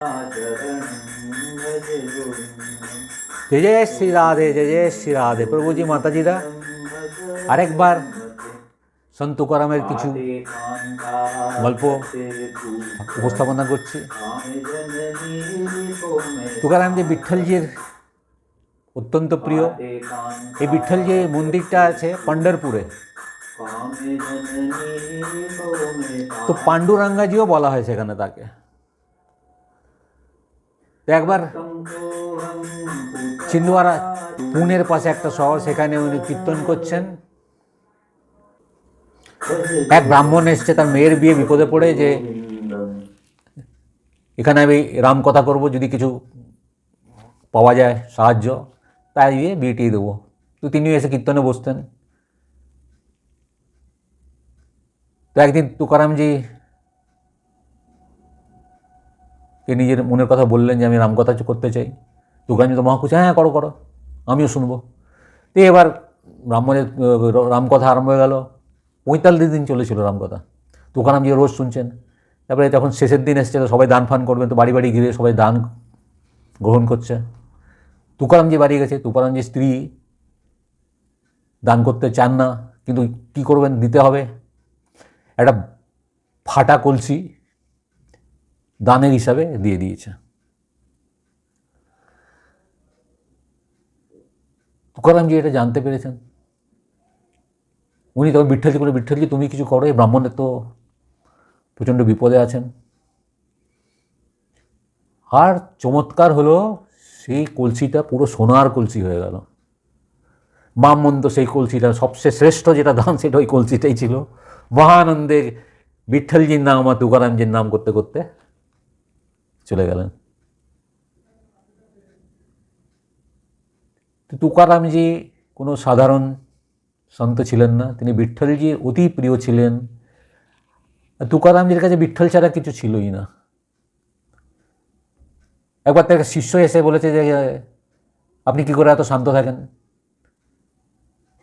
जय जय श्री राधे, जय जय श्री राधे। प्रभु जी माता जीरा আরেকবার সন্ত তুকারামের কিছু গল্প উপস্থাপনা করছি। তুকারাম যে বিঠ্ঠলজির অত্যন্ত প্রিয়। এই বিঠ্ঠলজি মন্দিরটা আছে পন্ডরপুরে। তো পাণ্ডুরাঙ্গাজিও বলা হয় সেখানে তাকে। একবার চিন্দওয়ারা পুনের পাশে একটা শহর, সেখানে উনি কীর্তন করছেন। এক ব্রাহ্মণ এসছে, তার মেয়ের বিয়ে বিপদে পড়ে, যে এখানে আমি রাম কথা করব, যদি কিছু পাওয়া যায় সাহায্য, তাই বিয়েটিয়ে দেবো। তো তিনিও এসে কীর্তনে বসতেন। তো একদিন তুকারামজি কে নিজের মনের কথা বললেন যে আমি রামকথা করতে চাই। তুকারামজি তো মহাখুশি, হ্যাঁ করো করো, আমিও শুনবো। তো এবার ব্রাহ্মণের রামকথা আরম্ভ হয়ে গেল। 45 দিন চলেছিল রামকথা। তুকারামজি রোজ শুনছেন। তারপরে যখন শেষের দিন এসছে, তো সবাই দান ফান করবেন, তো বাড়ি বাড়ি ঘিরে সবাই দান গ্রহণ করছে। তুকারামজি বাড়ি গেছে। তুকারামজির স্ত্রী দান করতে চান না, কিন্তু কী করবেন, দিতে হবে। একটা ফাটা কলসি দানের হিসাবে দিয়ে দিয়েছে। তুকারামজি এটা জানতে পেরেছেন। উনি তখন বিঠ্ঠলজি করে, বিঠ্ঠলজি তুমি কিছু করো, এই ব্রাহ্মণের তো প্রচণ্ড বিপদে আছেন। আর চমৎকার হলো, সেই কলসিটা পুরো সোনার কলসি হয়ে গেল। ব্রাহ্মণ সেই কলসিটা সবচেয়ে শ্রেষ্ঠ যেটা দান, সেটা ওই কলসিটাই ছিল। মহানন্দে বিঠ্ঠলজির নাম আর তুকারামজির নাম করতে করতে চলে গেলেন। তুকারামজি কোনো সাধারণ সন্ত ছিলেন না, তিনি বিঠ্ঠলজির অতি প্রিয় ছিলেন। তুকারামজির কাছে বিঠ্ঠল ছাড়া কিছু ছিলই না। একবার তার শিষ্য এসে বলেছে যে আপনি কী করে এত শান্ত থাকেন,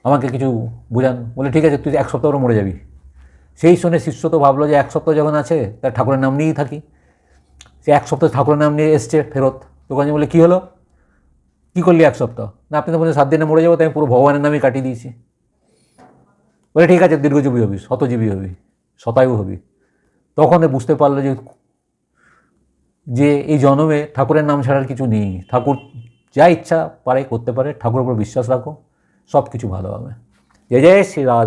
আমাকে কিছু বোঝান। বলে ঠিক আছে, তুই 1 সপ্তাহ পরে মরে যাবি। সেই শুনে শিষ্য তো ভাবলো যে 1 সপ্তাহ যখন আছে, তার ঠাকুরের নাম নিয়েই থাকি। সে 1 সপ্তাহ ঠাকুরের নাম নিয়ে এসছে ফেরত। তুকারামজি বলে কী হলো, কী করলি 1 সপ্তাহ? না আপনি তো বলছেন 7 দিনে মরে যাবো, তাই আমি পুরো ভগবানের নামই কাটিয়ে দিয়েছি। বলে ঠিক আছে, দীর্ঘজীবী হবি, শতজীবী হবি, শতায়ু হবি। তখন বুঝতে পারলো যে এই জন্মে ঠাকুরের নাম ছাড়ার কিছু নেই। ঠাকুর যা ইচ্ছা পারে করতে পারে, ঠাকুরের উপর বিশ্বাস রাখো, সব কিছু ভালো হবে। জয় জয় শ্রী রাধে।